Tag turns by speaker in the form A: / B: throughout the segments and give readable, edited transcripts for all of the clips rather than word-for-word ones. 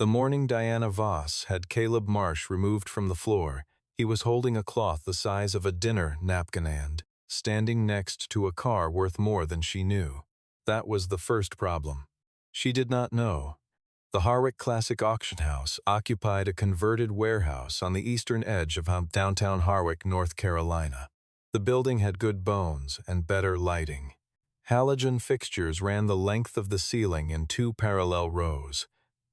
A: The morning Diana Voss had Caleb Marsh removed from the floor, he was holding a cloth the size of a dinner napkin and standing next to a car worth more than she knew. That was the first problem. She did not know. The Harwick Classic Auction House occupied a converted warehouse on the eastern edge of downtown Harwick, North Carolina. The building had good bones and better lighting. Halogen fixtures ran the length of the ceiling in 2 parallel rows,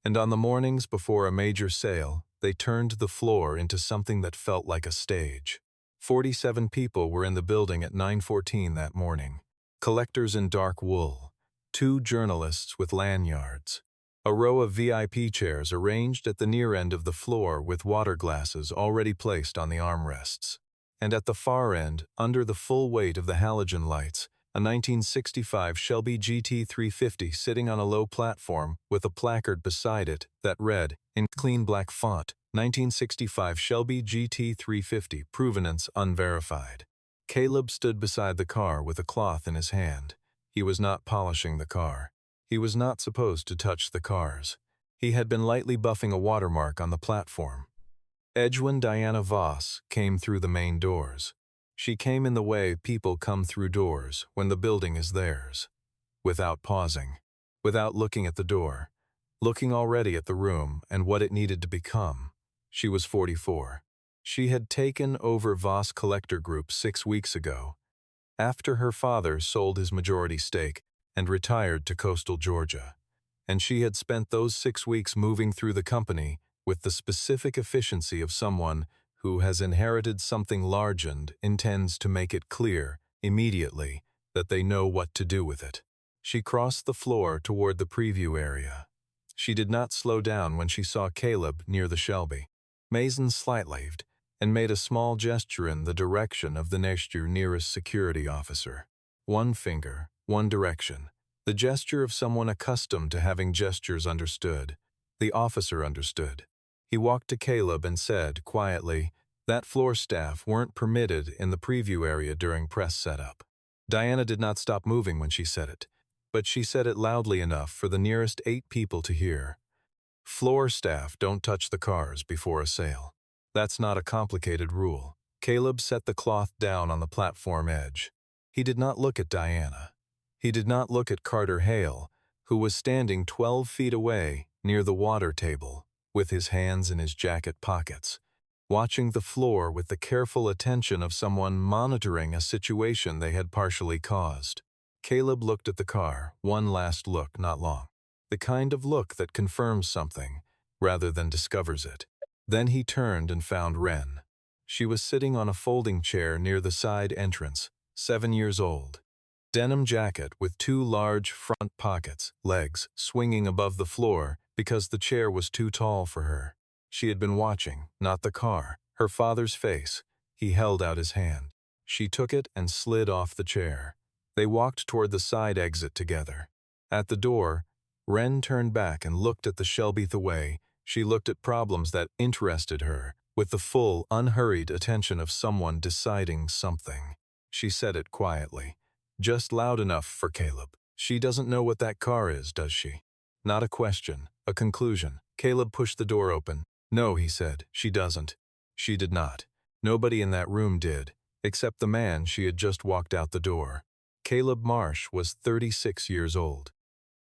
A: and on the mornings before a major sale, they turned the floor into something that felt like a stage. 47 people were in the building at 9:14 that morning. Collectors in dark wool, 2 journalists with lanyards, a row of VIP chairs arranged at the near end of the floor with water glasses already placed on the armrests. And at the far end, under the full weight of the halogen lights, a 1965 Shelby GT350 sitting on a low platform with a placard beside it that read, in clean black font, 1965 Shelby GT350, provenance unverified. Caleb stood beside the car with a cloth in his hand. He was not polishing the car. He was not supposed to touch the cars. He had been lightly buffing a watermark on the platform. Edwin Diana Voss came through the main doors. She came in the way people come through doors when the building is theirs, without pausing, without looking at the door, looking already at the room and what it needed to become. She was 44. She had taken over Voss Collector Group 6 weeks ago, after her father sold his majority stake and retired to coastal Georgia, and she had spent those 6 weeks moving through the company with the specific efficiency of someone who has inherited something large and intends to make it clear, immediately, that they know what to do with it. She crossed the floor toward the preview area. She did not slow down when she saw Caleb near the Shelby. Mason slight-laved and made a small gesture in the direction of the nearest security officer. One finger, one direction. The gesture of someone accustomed to having gestures understood. The officer understood. He walked to Caleb and said, quietly, that floor staff weren't permitted in the preview area during press setup. Diana did not stop moving when she said it, but she said it loudly enough for the nearest 8 people to hear. Floor staff don't touch the cars before a sale. That's not a complicated rule. Caleb set the cloth down on the platform edge. He did not look at Diana. He did not look at Carter Hale, who was standing 12 feet away near the water table, with his hands in his jacket pockets, watching the floor with the careful attention of someone monitoring a situation they had partially caused. Caleb looked at the car, one last look, not long. The kind of look that confirms something, rather than discovers it. Then he turned and found Wren. She was sitting on a folding chair near the side entrance, 7 years old. Denim jacket with 2 large front pockets, legs swinging above the floor because the chair was too tall for her. She had been watching, not the car, her father's face. He held out his hand. She took it and slid off the chair. They walked toward the side exit together. At the door, Wren turned back and looked at the Shelby the way she looked at problems that interested her, with the full, unhurried attention of someone deciding something. She said it quietly, just loud enough for Caleb. She doesn't know what that car is, does she? Not a question, a conclusion. Caleb pushed the door open. No, he said, she doesn't. She did not. Nobody in that room did, except the man she had just walked out the door. Caleb Marsh was 36 years old.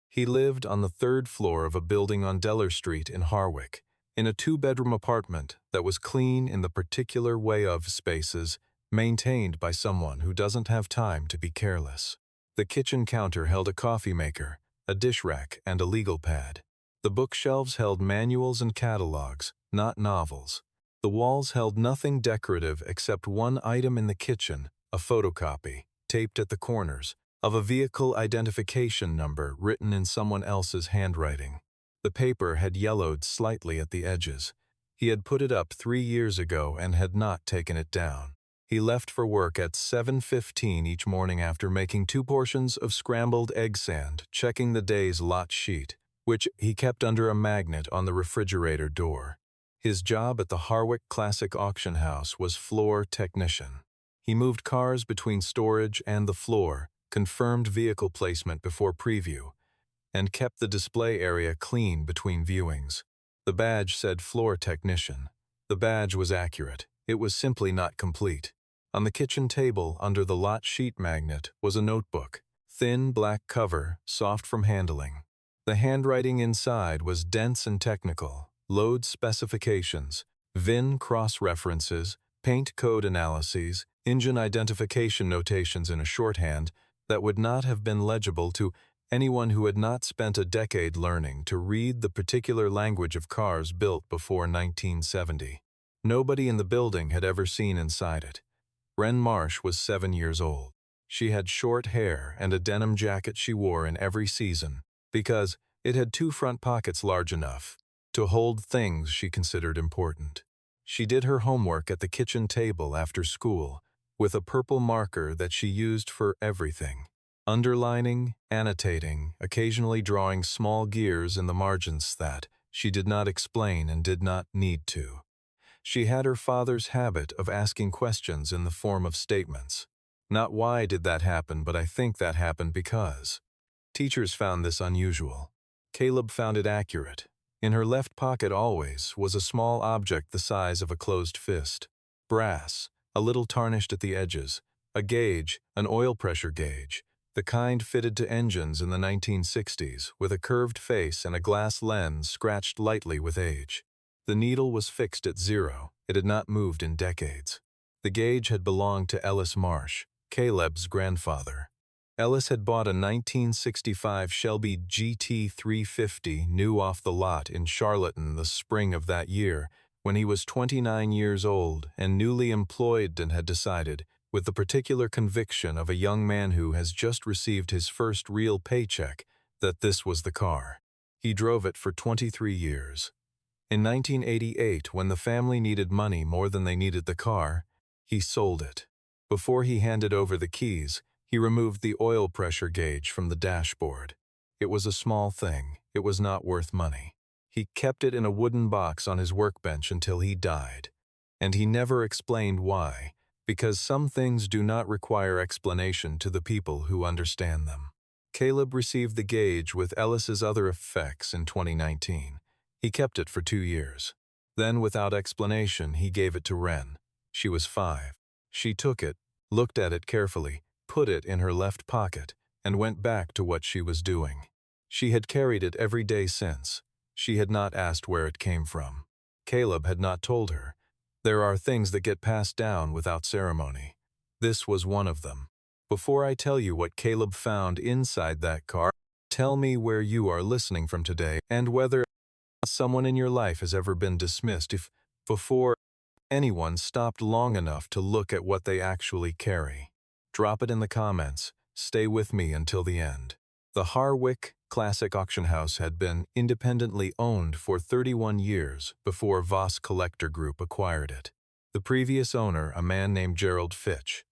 A: He lived on the 3rd floor of a building on Deller Street in Harwick, in a 2-bedroom apartment that was clean in the particular way of spaces maintained by someone who doesn't have time to be careless. The kitchen counter held a coffee maker, a dish rack, and a legal pad. The bookshelves held manuals and catalogs, not novels. The walls held nothing decorative except one item in the kitchen, a photocopy, taped at the corners, of a vehicle identification number written in someone else's handwriting. The paper had yellowed slightly at the edges. He had put it up 3 years ago and had not taken it down. He left for work at 7:15 each morning after making 2 portions of scrambled egg sand, checking the day's lot sheet, which he kept under a magnet on the refrigerator door. His job at the Harwick Classic Auction House was floor technician. He moved cars between storage and the floor, confirmed vehicle placement before preview, and kept the display area clean between viewings. The badge said floor technician. The badge was accurate. It was simply not complete. On the kitchen table, under the lot sheet magnet, was a notebook. Thin black cover, soft from handling. The handwriting inside was dense and technical. Load specifications, VIN cross-references, paint code analyses, engine identification notations in a shorthand that would not have been legible to anyone who had not spent a decade learning to read the particular language of cars built before 1970. Nobody in the building had ever seen inside it. Wren Marsh was 7 years old. She had short hair and a denim jacket she wore in every season because it had 2 front pockets large enough to hold things she considered important. She did her homework at the kitchen table after school with a purple marker that she used for everything. Underlining, annotating, occasionally drawing small gears in the margins that she did not explain and did not need to. She had her father's habit of asking questions in the form of statements. Not why did that happen, but I think that happened because. Teachers found this unusual. Caleb found it accurate. In her left pocket always was a small object the size of a closed fist. Brass, a little tarnished at the edges. A gauge, an oil pressure gauge. The kind fitted to engines in the 1960s, with a curved face and a glass lens scratched lightly with age. The needle was fixed at 0. It had not moved in decades. The gauge had belonged to Ellis Marsh, Caleb's grandfather. Ellis had bought a 1965 Shelby GT350 new off the lot in Charlottetown the spring of that year, when he was 29 years old and newly employed, and had decided, with the particular conviction of a young man who has just received his first real paycheck, that this was the car. He drove it for 23 years. In 1988, when the family needed money more than they needed the car, he sold it. Before he handed over the keys, he removed the oil pressure gauge from the dashboard. It was a small thing. It was not worth money. He kept it in a wooden box on his workbench until he died. And he never explained why, because some things do not require explanation to the people who understand them. Caleb received the gauge with Ellis's other effects in 2019. He kept it for 2 years. Then, without explanation, he gave it to Wren. She was 5. She took it, looked at it carefully, put it in her left pocket, and went back to what she was doing. She had carried it every day since. She had not asked where it came from. Caleb had not told her. There are things that get passed down without ceremony. This was one of them. Before I tell you what Caleb found inside that car, tell me where you are listening from today and whether someone in your life has ever been dismissed if, before anyone stopped long enough to look at what they actually carry. Drop it in the comments. Stay with me until the end. The Harwick Auction House had been independently owned for 31 years before Voss Collector Group acquired it. The previous owner, a man named Gerald Fitch,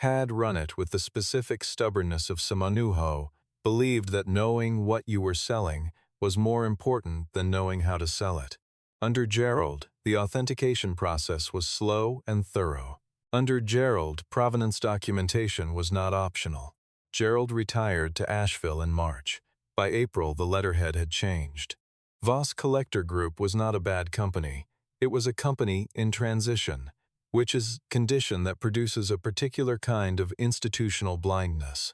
A: had run it with the specific stubbornness of someone who believed that knowing what you were selling was more important than knowing how to sell it. Under Gerald, the authentication process was slow and thorough. Under Gerald, provenance documentation was not optional. Gerald retired to Asheville in March. By April, the letterhead had changed. Voss Collector Group was not a bad company. It was a company in transition, which is a condition that produces a particular kind of institutional blindness.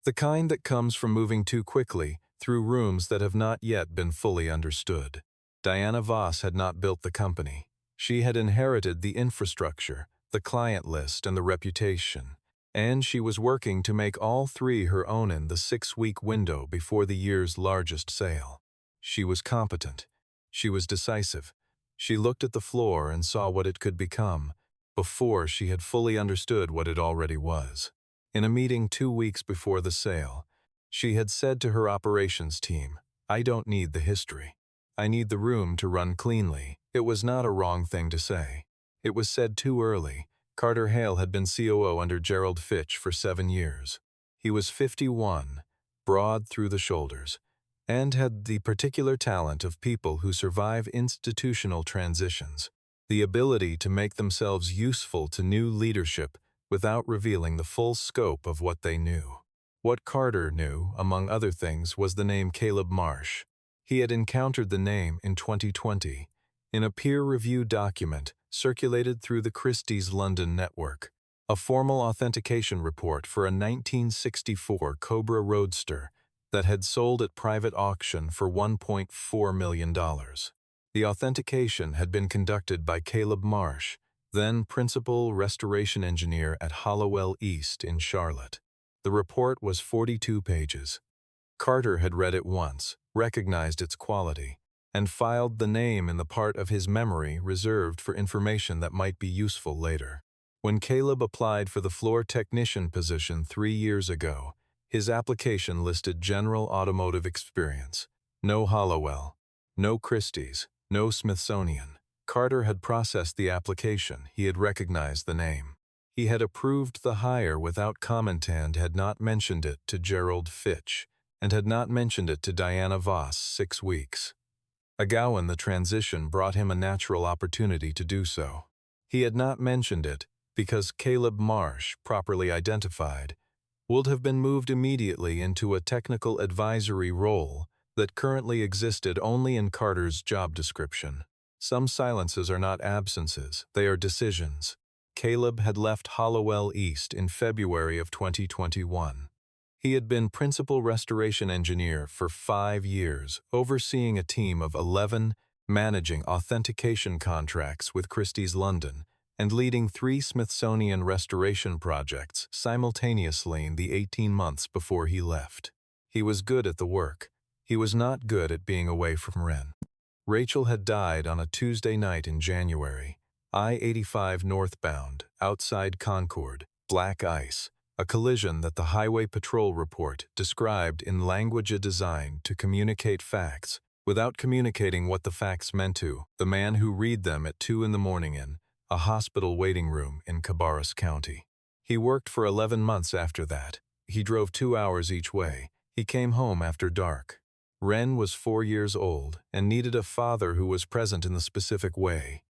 A: The kind that comes from moving too quickly through rooms that have not yet been fully understood. Diana Voss had not built the company. She had inherited the infrastructure, the client list, and the reputation. And she was working to make all 3 her own in the 6-week window before the year's largest sale. She was competent. She was decisive. She looked at the floor and saw what it could become, before she had fully understood what it already was. In a meeting 2 weeks before the sale, she had said to her operations team, "I don't need the history. I need the room to run cleanly." It was not a wrong thing to say. It was said too early. Carter Hale had been COO under Gerald Fitch for 7 years. He was 51, broad through the shoulders, and had the particular talent of people who survive institutional transitions, the ability to make themselves useful to new leadership without revealing the full scope of what they knew. What Carter knew, among other things, was the name Caleb Marsh. He had encountered the name in 2020 in a peer-reviewed document circulated through the Christie's London network, a formal authentication report for a 1964 Cobra Roadster that had sold at private auction for $1.4 million. The authentication had been conducted by Caleb Marsh, then principal restoration engineer at Hollowell East in Charlotte. The report was 42 pages. Carter had read it once, recognized its quality, and filed the name in the part of his memory reserved for information that might be useful later. When Caleb applied for the floor technician position 3 years ago, his application listed general automotive experience. No Hollowell, no Christie's, no Smithsonian. Carter had processed the application. He had recognized the name. He had approved the hire without comment and had not mentioned it to Gerald Fitch, and had not mentioned it to Diana Voss 6 weeks ago, and the transition brought him a natural opportunity to do so. He had not mentioned it because Caleb Marsh, properly identified, would have been moved immediately into a technical advisory role that currently existed only in Carter's job description. Some silences are not absences, they are decisions. Caleb had left Hollowell East in February of 2021. He had been principal restoration engineer for 5 years, overseeing a team of 11, managing authentication contracts with Christie's London, and leading 3 Smithsonian restoration projects simultaneously in the 18 months before he left. He was good at the work. He was not good at being away from Wren. Rachel had died on a Tuesday night in January. I-85 northbound, outside Concord, black ice, a collision that the Highway Patrol report described in language designed to communicate facts, without communicating what the facts meant to the man who read them at 2 in the morning in a hospital waiting room in Cabarrus County. He worked for 11 months after that. He drove 2 hours each way. He came home after dark. Wren was 4 years old and needed a father who was present in the specific way.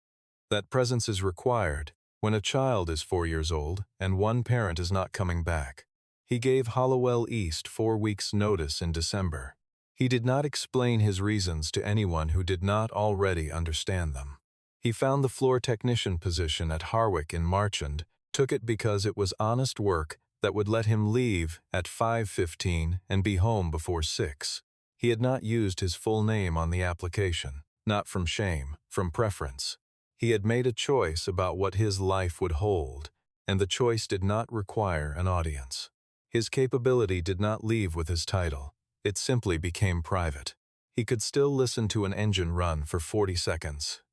A: That presence is required when a child is 4 years old and one parent is not coming back. He gave Hollowell East 4 weeks' notice in December. He did not explain his reasons to anyone who did not already understand them. He found the floor technician position at Harwick in March and took it because it was honest work that would let him leave at 5:15 and be home before 6. He had not used his full name on the application, not from shame, from preference. He had made a choice about what his life would hold, and the choice did not require an audience. His capability did not leave with his title. It simply became private. He could still listen to an engine run for 40 seconds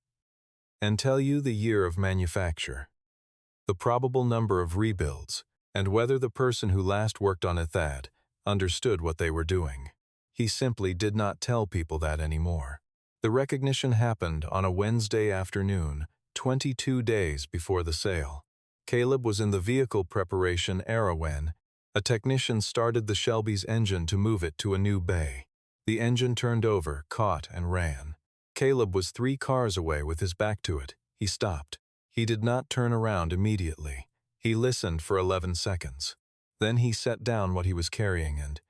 A: and tell you the year of manufacture, the probable number of rebuilds, and whether the person who last worked on it that understood what they were doing. He simply did not tell people that anymore. The recognition happened on a Wednesday afternoon, 22 days before the sale. Caleb was in the vehicle preparation area when a technician started the Shelby's engine to move it to a new bay. The engine turned over, caught, and ran. Caleb was 3 cars away with his back to it. He stopped. He did not turn around immediately. He listened for 11 seconds. Then he set down what he was carrying and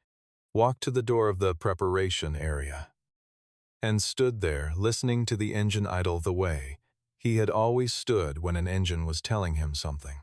A: walked to the door of the preparation area and stood there listening to the engine idle the way he had always stood when an engine was telling him something.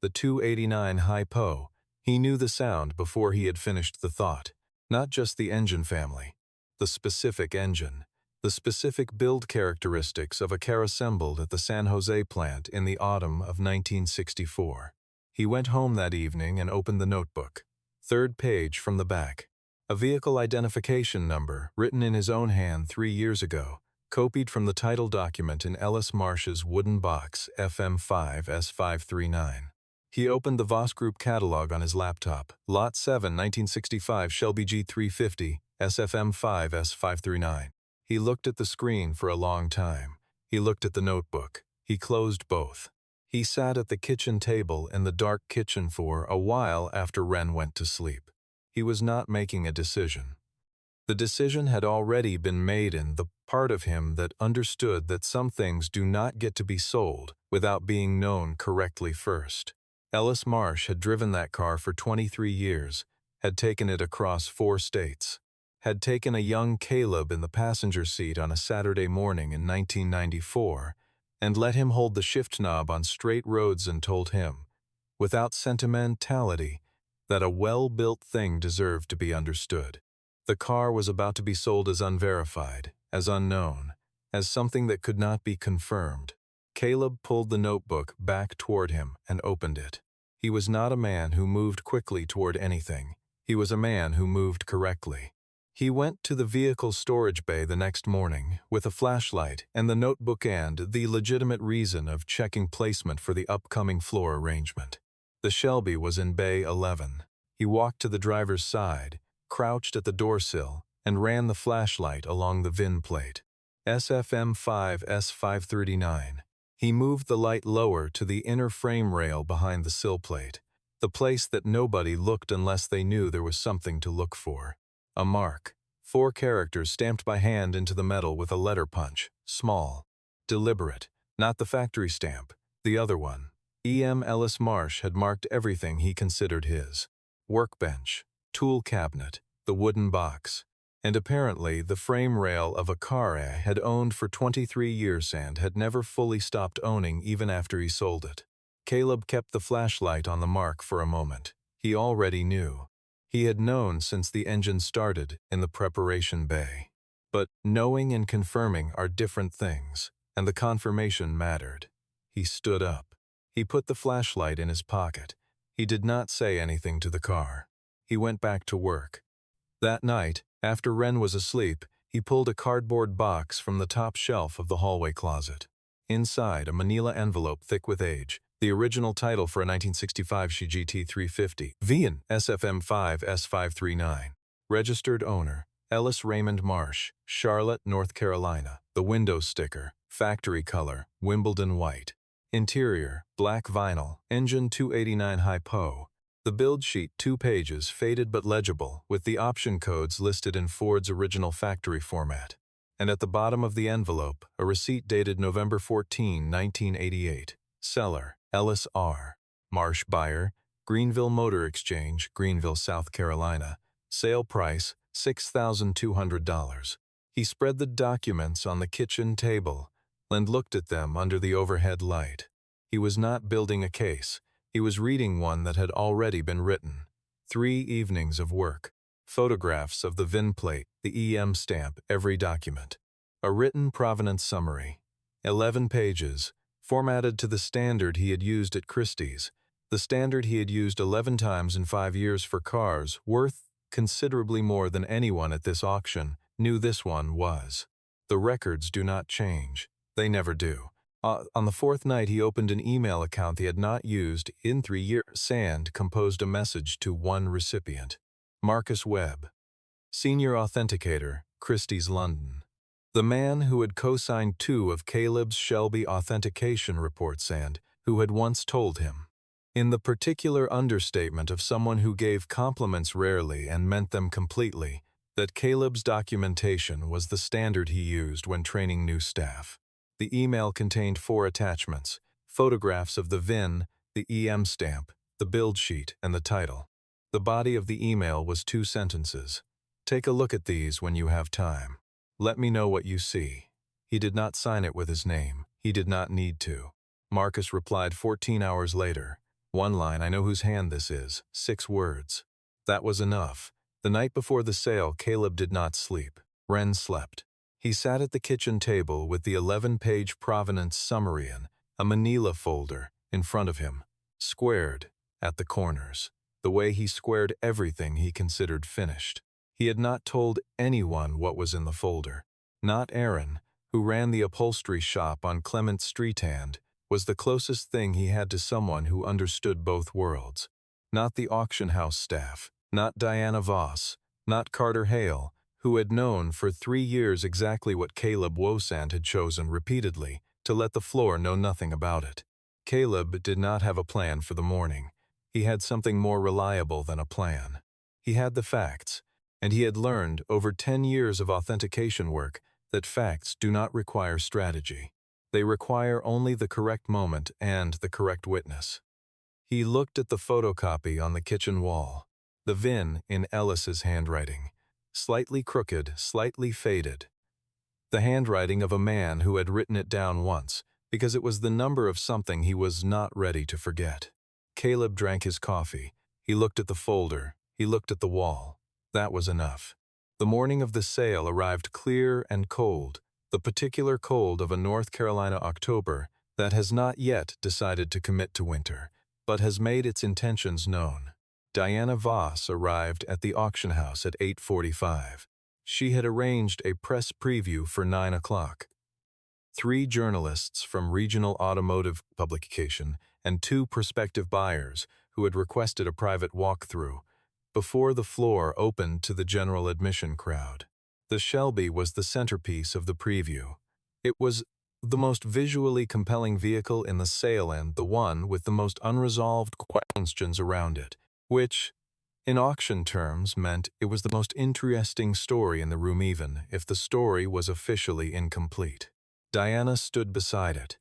A: The 289 Hypo, he knew the sound before he had finished the thought. Not just the engine family, the specific engine, the specific build characteristics of a car assembled at the San Jose plant in the autumn of 1964. He went home that evening and opened the notebook. 3rd page from the back. A vehicle identification number, written in his own hand 3 years ago, copied from the title document in Ellis Marsh's wooden box FM5 S539. He opened the Voss Group catalog on his laptop. Lot 7, 1965 Shelby GT350, SFM5 S539. He looked at the screen for a long time. He looked at the notebook. He closed both. He sat at the kitchen table in the dark kitchen for a while after Wren went to sleep. He was not making a decision. The decision had already been made in the part of him that understood that some things do not get to be sold without being known correctly first. Ellis Marsh had driven that car for 23 years, had taken it across 4 states, had taken a young Caleb in the passenger seat on a Saturday morning in 1994 and let him hold the shift knob on straight roads and told him, without sentimentality, that a well-built thing deserved to be understood. The car was about to be sold as unverified, as unknown, as something that could not be confirmed. Caleb pulled the notebook back toward him and opened it. He was not a man who moved quickly toward anything. He was a man who moved correctly. He went to the vehicle storage bay the next morning with a flashlight and the notebook and the legitimate reason of checking placement for the upcoming floor arrangement. The Shelby was in bay 11. He walked to the driver's side, crouched at the door sill, and ran the flashlight along the VIN plate. SFM5S539. He moved the light lower to the inner frame rail behind the sill plate, the place that nobody looked unless they knew there was something to look for. A mark, 4 characters stamped by hand into the metal with a letter punch, small, deliberate, not the factory stamp, the other one. E.M. Ellis Marsh had marked everything he considered his. Workbench, tool cabinet, the wooden box, and apparently the frame rail of a car he had owned for 23 years and had never fully stopped owning even after he sold it. Caleb kept the flashlight on the mark for a moment. He already knew. He had known since the engine started in the preparation bay. But knowing and confirming are different things, and the confirmation mattered. He stood up. He put the flashlight in his pocket. He did not say anything to the car. He went back to work. That night, after Wren was asleep, he pulled a cardboard box from the top shelf of the hallway closet. Inside, a manila envelope thick with age, the original title for a 1965 Shelby GT350, VIN SFM5S539. Registered owner, Ellis Raymond Marsh, Charlotte, North Carolina. The window sticker, factory color, Wimbledon White. Interior, black vinyl, engine 289 Hypo. The build sheet, 2 pages, faded but legible, with the option codes listed in Ford's original factory format. And at the bottom of the envelope, a receipt dated November 14, 1988. Seller, Ellis R. Marsh buyer, Greenville Motor Exchange, Greenville, South Carolina. Sale price, $6,200. He spread the documents on the kitchen table and looked at them under the overhead light. He was not building a case. He was reading one that had already been written. 3 evenings of work. Photographs of the VIN plate, the EM stamp, every document. A written provenance summary. 11 pages, formatted to the standard he had used at Christie's, the standard he had used 11 times in 5 years for cars, worth considerably more than anyone at this auction knew this one was. The records do not change. They never do. On the 4th night, he opened an email account he had not used in 3 years and composed a message to one recipient. Marcus Webb, Senior Authenticator, Christie's, London. The man who had co-signed 2 of Caleb's Shelby authentication reports and who had once told him, in the particular understatement of someone who gave compliments rarely and meant them completely, that Caleb's documentation was the standard he used when training new staff. The email contained 4 attachments, photographs of the VIN, the EM stamp, the build sheet, and the title. The body of the email was 2 sentences. Take a look at these when you have time. Let me know what you see. He did not sign it with his name. He did not need to. Marcus replied 14 hours later. 1 line, I know whose hand this is. 6 words. That was enough. The night before the sale, Caleb did not sleep. Wren slept. He sat at the kitchen table with the 11-page provenance summary in a manila folder in front of him, squared at the corners, the way he squared everything he considered finished. He had not told anyone what was in the folder. Not Aaron, who ran the upholstery shop on Clement Street and was the closest thing he had to someone who understood both worlds. Not the auction house staff, not Diana Voss, not Carter Hale, who had known for 3 years exactly what Caleb Wosand had chosen repeatedly, to let the floor know nothing about it. Caleb did not have a plan for the morning. He had something more reliable than a plan. He had the facts, and he had learned over 10 years of authentication work that facts do not require strategy. They require only the correct moment and the correct witness. He looked at the photocopy on the kitchen wall, the VIN in Ellis's handwriting, slightly crooked, slightly faded. The handwriting of a man who had written it down once, because it was the number of something he was not ready to forget. Caleb drank his coffee. He looked at the folder. He looked at the wall. That was enough. The morning of the sale arrived clear and cold, the particular cold of a North Carolina October that has not yet decided to commit to winter, but has made its intentions known. Diana Voss arrived at the auction house at 8:45. She had arranged a press preview for 9 o'clock. 3 journalists from regional automotive publication and 2 prospective buyers who had requested a private walkthrough before the floor opened to the general admission crowd. The Shelby was the centerpiece of the preview. It was the most visually compelling vehicle in the sale and the one with the most unresolved questions around it, which, in auction terms, meant it was the most interesting story in the room even if the story was officially incomplete. Diana stood beside it,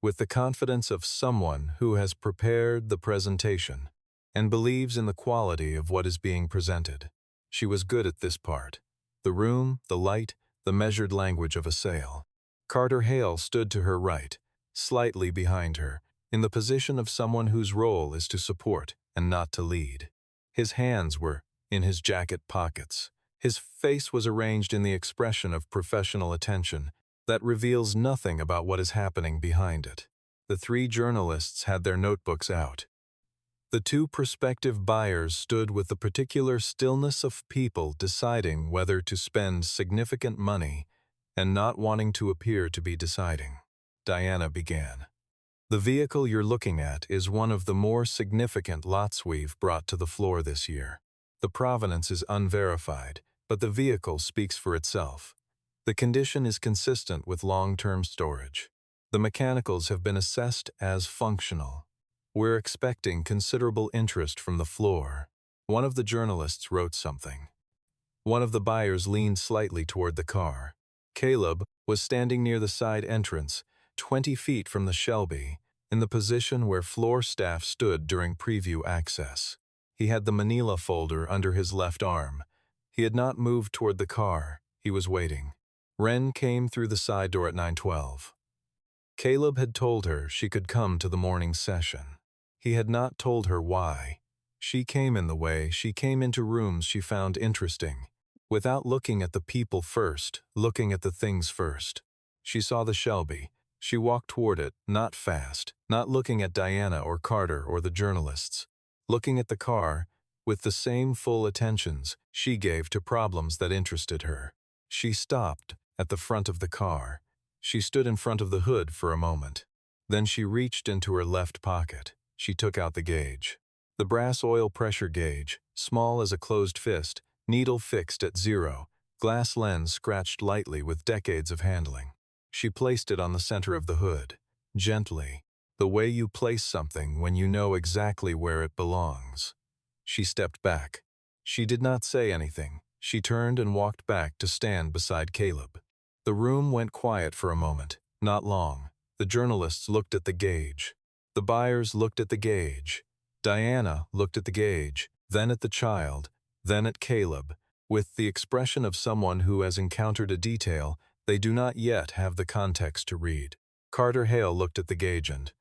A: with the confidence of someone who has prepared the presentation and believes in the quality of what is being presented. She was good at this part: the room, the light, the measured language of a sale. Carter Hale stood to her right, slightly behind her, in the position of someone whose role is to support and not to lead. His hands were in his jacket pockets. His face was arranged in the expression of professional attention that reveals nothing about what is happening behind it. The 3 journalists had their notebooks out. The 2 prospective buyers stood with the particular stillness of people deciding whether to spend significant money and not wanting to appear to be deciding. Diana began. The vehicle you're looking at is one of the more significant lots we've brought to the floor this year. The provenance is unverified, but the vehicle speaks for itself. The condition is consistent with long-term storage. The mechanicals have been assessed as functional. We're expecting considerable interest from the floor. One of the journalists wrote something. One of the buyers leaned slightly toward the car. Caleb was standing near the side entrance, 20 feet from the Shelby, in the position where floor staff stood during preview access. He had the manila folder under his left arm. He had not moved toward the car. He was waiting. Wren came through the side door at 9:12. Caleb had told her she could come to the morning session. He had not told her why. She came in the way. She came into rooms she found interesting, without looking at the people first, looking at the things first. She saw the Shelby. She walked toward it, not fast, not looking at Diana or Carter or the journalists, looking at the car with the same full attentions she gave to problems that interested her. She stopped at the front of the car. She stood in front of the hood for a moment. Then she reached into her left pocket. She took out the gauge. The brass oil pressure gauge, small as a closed fist, needle fixed at 0, glass lens scratched lightly with decades of handling. She placed it on the center of the hood, gently, the way you place something when you know exactly where it belongs. She stepped back. She did not say anything. She turned and walked back to stand beside Caleb. The room went quiet for a moment, not long. The journalists looked at the gauge. The buyers looked at the gauge. Diana looked at the gauge, then at the child, then at Caleb, with the expression of someone who has encountered a detail they do not yet have the context to read. Carter Hale looked at the gauge and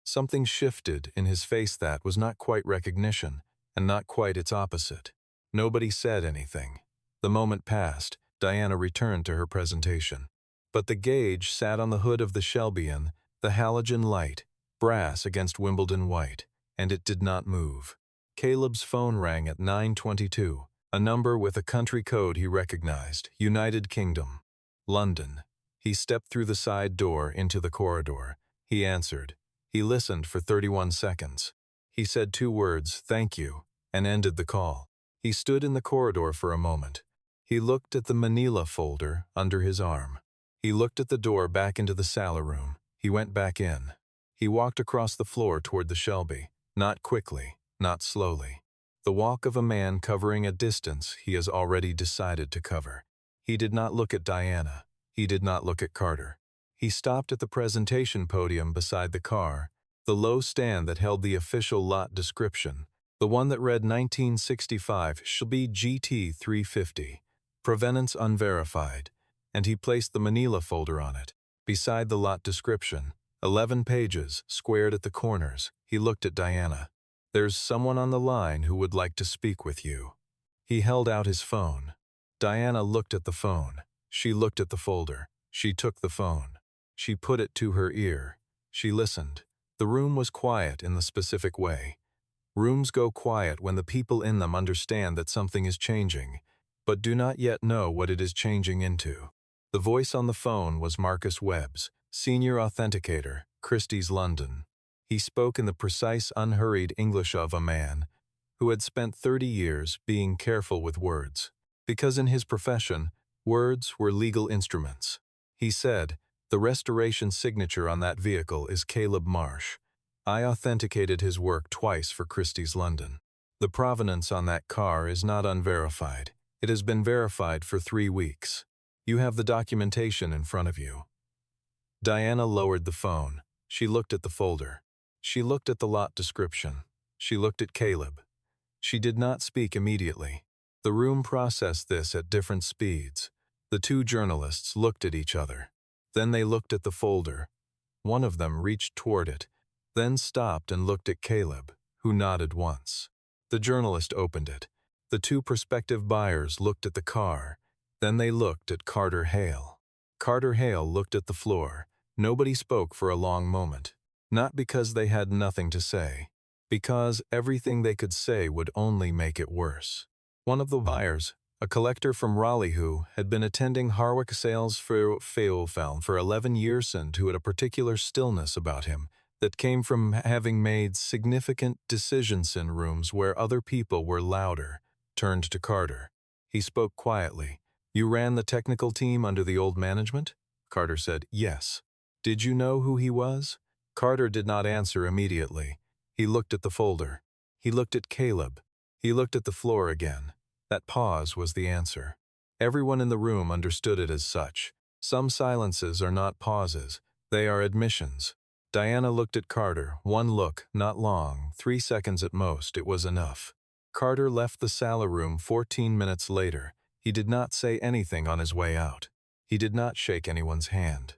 A: something shifted in his face that was not quite recognition, and not quite its opposite. Nobody said anything. The moment passed. Diana returned to her presentation. But the gauge sat on the hood of the Shelby in the halogen light, brass against Wimbledon White, and it did not move. Caleb's phone rang at 9:22, a number with a country code he recognized, United Kingdom. London. He stepped through the side door into the corridor. He answered. He listened for 31 seconds. He said 2 words, "Thank you," and ended the call. He stood in the corridor for a moment. He looked at the manila folder under his arm. He looked at the door back into the sala room. He went back in. He walked across the floor toward the Shelby, not quickly, not slowly. The walk of a man covering a distance he has already decided to cover. He did not look at Diana. He did not look at Carter. He stopped at the presentation podium beside the car, the low stand that held the official lot description, the one that read 1965 Shelby GT350. Provenance unverified, and he placed the manila folder on it. Beside the lot description, 11 pages, squared at the corners, he looked at Diana. "There's someone on the line who would like to speak with you." He held out his phone. Diana looked at the phone. She looked at the folder. She took the phone. She put it to her ear. She listened. The room was quiet in the specific way. Rooms go quiet when the people in them understand that something is changing, but do not yet know what it is changing into. The voice on the phone was Marcus Webb's, senior authenticator, Christie's London. He spoke in the precise, unhurried English of a man who had spent 30 years being careful with words, because in his profession, words were legal instruments. He said, "The restoration signature on that vehicle is Caleb Marsh. I authenticated his work twice for Christie's London. The provenance on that car is not unverified. It has been verified for 3 weeks. You have the documentation in front of you." Diana lowered the phone. She looked at the folder. She looked at the lot description. She looked at Caleb. She did not speak immediately. The room processed this at different speeds. The two journalists looked at each other. Then they looked at the folder. One of them reached toward it, then stopped and looked at Caleb, who nodded once. The journalist opened it. The two prospective buyers looked at the car. Then they looked at Carter Hale. Carter Hale looked at the floor. Nobody spoke for a long moment. Not because they had nothing to say, because everything they could say would only make it worse. One of the buyers, a collector from Raleigh who had been attending Harwick sales for 11 years and who had a particular stillness about him that came from having made significant decisions in rooms where other people were louder, turned to Carter. He spoke quietly. "You ran the technical team under the old management?" Carter said, "Yes." "Did you know who he was?" Carter did not answer immediately. He looked at the folder. He looked at Caleb. He looked at the floor again. That pause was the answer. Everyone in the room understood it as such. Some silences are not pauses. They are admissions. Diana looked at Carter. One look, not long, 3 seconds at most, it was enough. Carter left the sala room 14 minutes later. He did not say anything on his way out. He did not shake anyone's hand.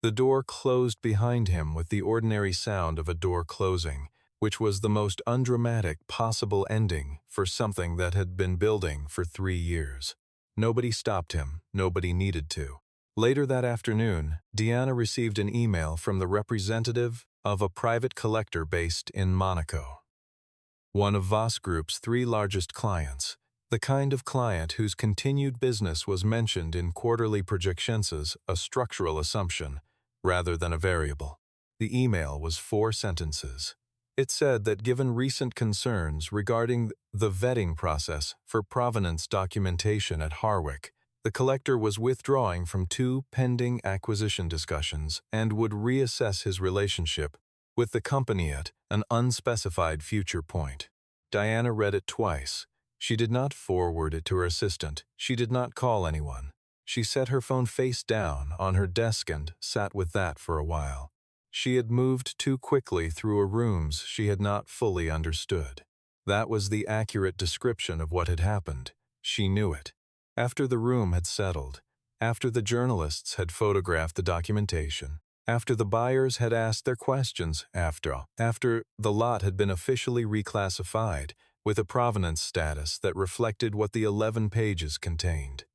A: The door closed behind him with the ordinary sound of a door closing, which was the most undramatic possible ending for something that had been building for 3 years. Nobody stopped him. Nobody needed to. Later that afternoon, Diana received an email from the representative of a private collector based in Monaco. One of Voss Group's 3 largest clients, the kind of client whose continued business was mentioned in quarterly projections as a structural assumption, rather than a variable. The email was 4 sentences. It said that given recent concerns regarding the vetting process for provenance documentation at Harwick, the collector was withdrawing from 2 pending acquisition discussions and would reassess his relationship with the company at an unspecified future point. Diana read it twice. She did not forward it to her assistant. She did not call anyone. She set her phone face down on her desk and sat with that for a while. She had moved too quickly through rooms she had not fully understood. That was the accurate description of what had happened. She knew it. After the room had settled, after the journalists had photographed the documentation, after the buyers had asked their questions, after the lot had been officially reclassified with a provenance status that reflected what the 11 pages contained.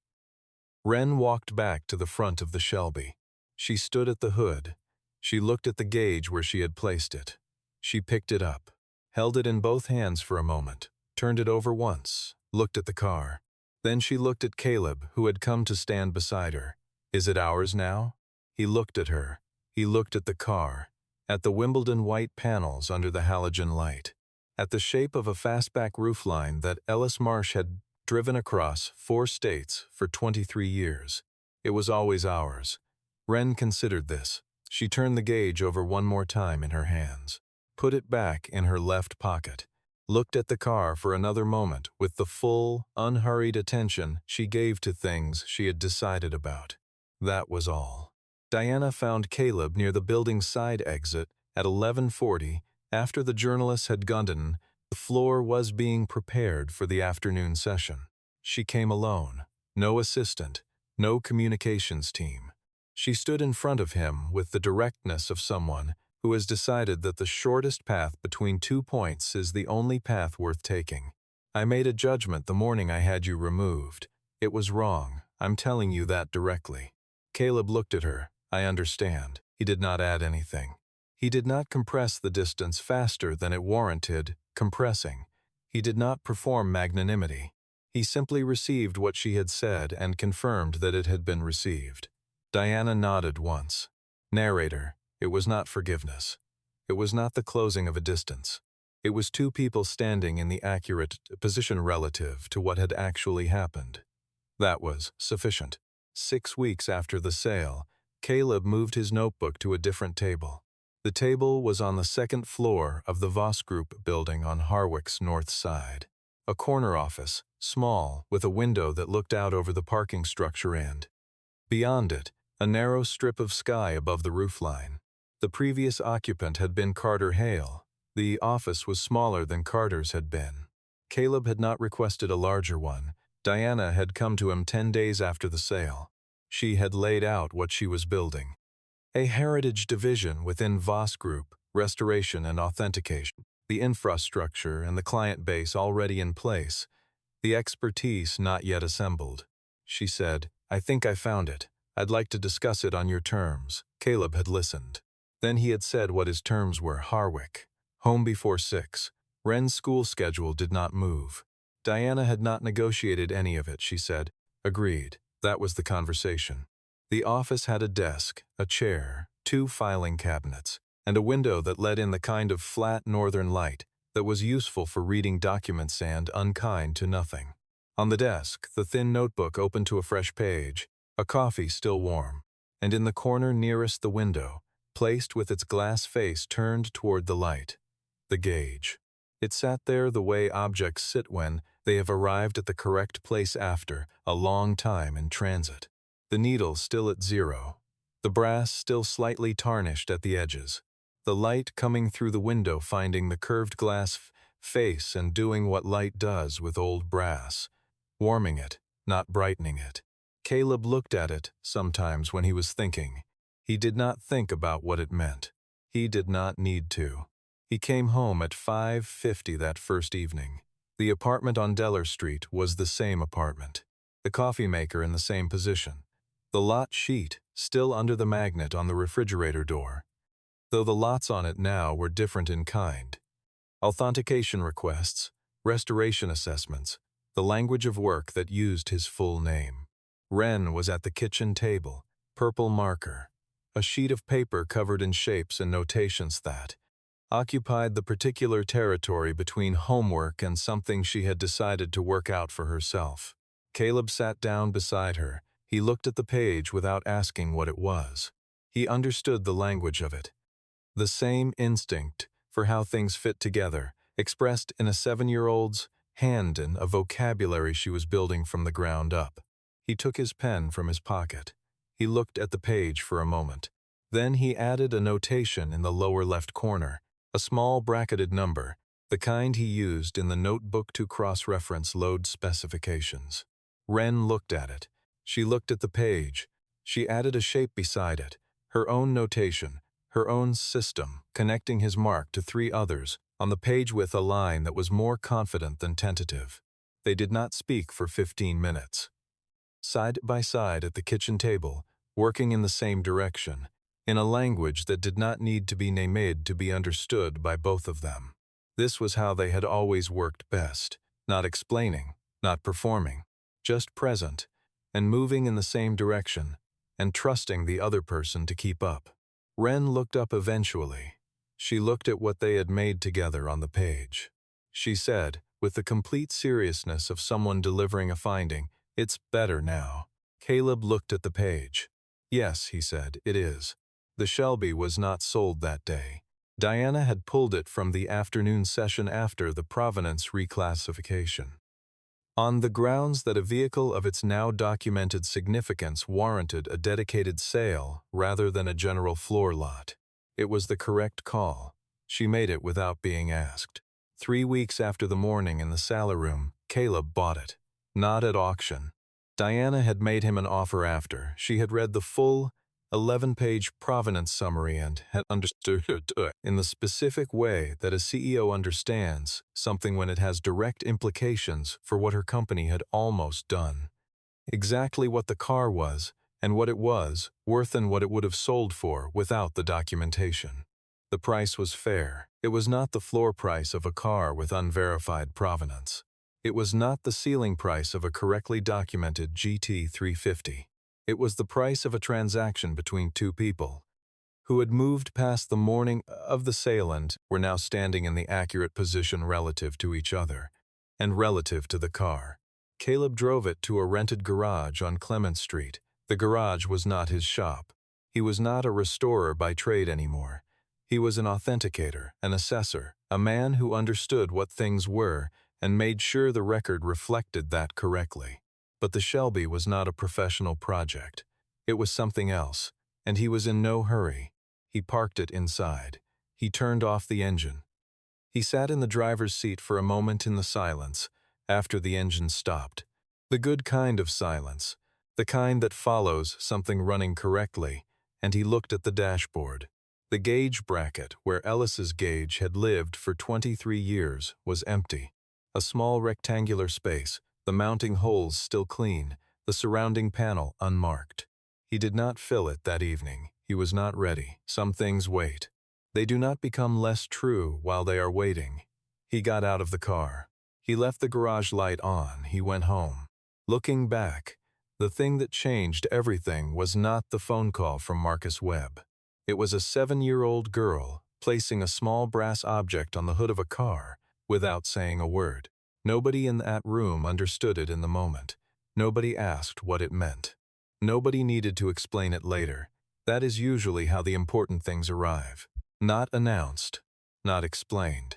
A: Wren walked back to the front of the Shelby. She stood at the hood. She looked at the gauge where she had placed it. She picked it up, held it in both hands for a moment, turned it over once, looked at the car. Then she looked at Caleb, who had come to stand beside her. "Is it ours now?" He looked at her. He looked at the car, at the Wimbledon White panels under the halogen light, at the shape of a fastback roofline that Ellis Marsh had driven across 4 states for 23 years. It was always ours. Wren considered this. She turned the gauge over one more time in her hands, put it back in her left pocket, looked at the car for another moment with the full, unhurried attention she gave to things she had decided about. That was all. Diana found Caleb near the building's side exit at 11:40 after the journalists had gone in. The floor was being prepared for the afternoon session. She came alone. No assistant, no communications team. She stood in front of him with the directness of someone who has decided that the shortest path between 2 points is the only path worth taking. I made a judgment the morning I had you removed. It was wrong. I'm telling you that directly. Caleb looked at her. I understand. He did not add anything. He did not compress the distance faster than it warranted compressing. He did not perform magnanimity. He simply received what she had said and confirmed that it had been received. Diana nodded once. Narrator, it was not forgiveness. It was not the closing of a distance. It was two people standing in the accurate position relative to what had actually happened. That was sufficient. 6 weeks after the sale, Caleb moved his notebook to a different table. The table was on the second floor of the Voss Group building on Harwick's north side. A corner office, small, with a window that looked out over the parking structure and, beyond it, a narrow strip of sky above the roofline. The previous occupant had been Carter Hale. The office was smaller than Carter's had been. Caleb had not requested a larger one. Diana had come to him 10 days after the sale. She had laid out what she was building. A heritage division within Voss Group, restoration and authentication. The infrastructure and the client base already in place. The expertise not yet assembled. She said, I think I found it. I'd like to discuss it on your terms. Caleb had listened. Then he had said what his terms were. Harwick. Home before 6. Wren's school schedule did not move. Diana had not negotiated any of it, she said. Agreed. That was the conversation. The office had a desk, a chair, 2 filing cabinets, and a window that let in the kind of flat northern light that was useful for reading documents and unkind to nothing. On the desk, the thin notebook open to a fresh page, a coffee still warm, and in the corner nearest the window, placed with its glass face turned toward the light, the gauge. It sat there the way objects sit when they have arrived at the correct place after a long time in transit. The needle still at 0. The brass still slightly tarnished at the edges. The light coming through the window finding the curved glass face and doing what light does with old brass, warming it, not brightening it. Caleb looked at it sometimes when he was thinking. He did not think about what it meant. He did not need to. He came home at 5:50 that first evening. The apartment on Deller Street was the same apartment. The coffee maker in the same position. The lot sheet still under the magnet on the refrigerator door, though the lots on it now were different in kind. Authentication requests, restoration assessments, the language of work that used his full name. Wren was at the kitchen table, purple marker, a sheet of paper covered in shapes and notations that occupied the particular territory between homework and something she had decided to work out for herself. Caleb sat down beside her. He looked at the page without asking what it was. He understood the language of it. The same instinct for how things fit together, expressed in a 7-year-old's hand in a vocabulary she was building from the ground up. He took his pen from his pocket. He looked at the page for a moment. Then he added a notation in the lower left corner, a small bracketed number, the kind he used in the notebook to cross-reference load specifications. Wren looked at it. She looked at the page. She added a shape beside it, her own notation, her own system, connecting his mark to 3 others, on the page with a line that was more confident than tentative. They did not speak for 15 minutes. Side by side at the kitchen table, working in the same direction, in a language that did not need to be named to be understood by both of them. This was how they had always worked best, not explaining, not performing, just present, and moving in the same direction, and trusting the other person to keep up. Wren looked up eventually. She looked at what they had made together on the page. She said, with the complete seriousness of someone delivering a finding, "It's better now." Caleb looked at the page. "Yes," he said, "it is." The Shelby was not sold that day. Diana had pulled it from the afternoon session after the provenance reclassification, on the grounds that a vehicle of its now documented significance warranted a dedicated sale rather than a general floor lot. It was the correct call. She made it without being asked. 3 weeks after the morning in the sala room, Caleb bought it. Not at auction. Diana had made him an offer after she had read the full 11-page provenance summary and had understood it in the specific way that a CEO understands something when it has direct implications for what her company had almost done. Exactly what the car was and what it was worth and what it would have sold for without the documentation. The price was fair. It was not the floor price of a car with unverified provenance. It was not the ceiling price of a correctly documented GT350. It was the price of a transaction between two people who had moved past the morning of the sale and were now standing in the accurate position relative to each other and relative to the car. Caleb drove it to a rented garage on Clement Street. The garage was not his shop. He was not a restorer by trade anymore. He was an authenticator, an assessor, a man who understood what things were and made sure the record reflected that correctly. But the Shelby was not a professional project. It was something else, and he was in no hurry. He parked it inside. He turned off the engine. He sat in the driver's seat for a moment in the silence after the engine stopped. The good kind of silence, the kind that follows something running correctly, and he looked at the dashboard. The gauge bracket, where Ellis's gauge had lived for 23 years, was empty. A small rectangular space, the mounting holes still clean, the surrounding panel unmarked. He did not fill it that evening. He was not ready. Some things wait. They do not become less true while they are waiting. He got out of the car. He left the garage light on. He went home. Looking back, the thing that changed everything was not the phone call from Marcus Webb. It was a 7-year-old girl placing a small brass object on the hood of a car without saying a word. Nobody in that room understood it in the moment. Nobody asked what it meant. Nobody needed to explain it later. That is usually how the important things arrive. Not announced, not explained.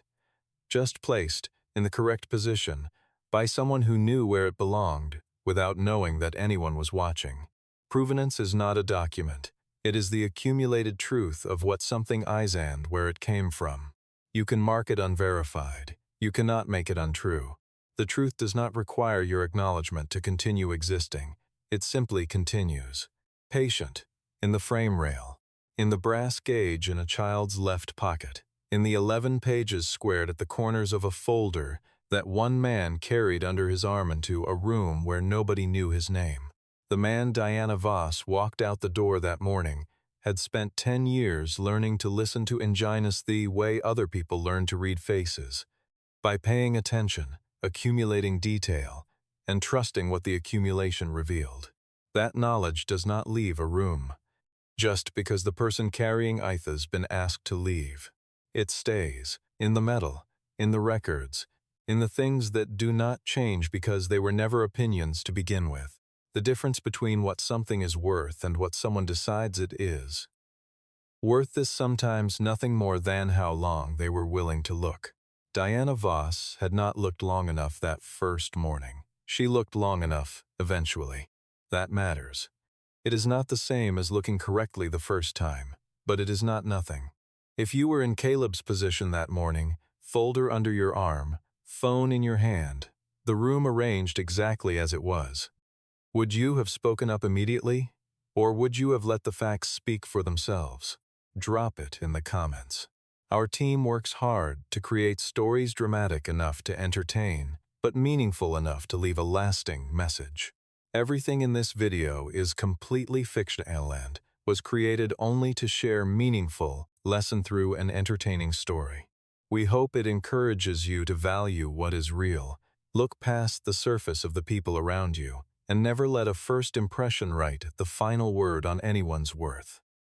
A: Just placed, in the correct position, by someone who knew where it belonged, without knowing that anyone was watching. Provenance is not a document. It is the accumulated truth of what something is and where it came from. You can mark it unverified. You cannot make it untrue. The truth does not require your acknowledgement to continue existing. It simply continues. Patient, in the frame rail, in the brass gauge in a child's left pocket, in the 11 pages squared at the corners of a folder that one man carried under his arm into a room where nobody knew his name. The man Diana Voss walked out the door that morning had spent 10 years learning to listen to Anginus the way other people learn to read faces, by paying attention, accumulating detail, and trusting what the accumulation revealed. That knowledge does not leave a room, just because the person carrying it has been asked to leave. It stays, in the metal, in the records, in the things that do not change because they were never opinions to begin with. The difference between what something is worth and what someone decides it is. Worth is sometimes nothing more than how long they were willing to look. Diana Voss had not looked long enough that first morning. She looked long enough, eventually. That matters. It is not the same as looking correctly the first time, but it is not nothing. If you were in Caleb's position that morning, folder under your arm, phone in your hand, the room arranged exactly as it was, would you have spoken up immediately, or would you have let the facts speak for themselves? Drop it in the comments. Our team works hard to create stories dramatic enough to entertain, but meaningful enough to leave a lasting message. Everything in this video is completely fictional and was created only to share meaningful, lesson through an entertaining story. We hope it encourages you to value what is real, look past the surface of the people around you, and never let a first impression write the final word on anyone's worth.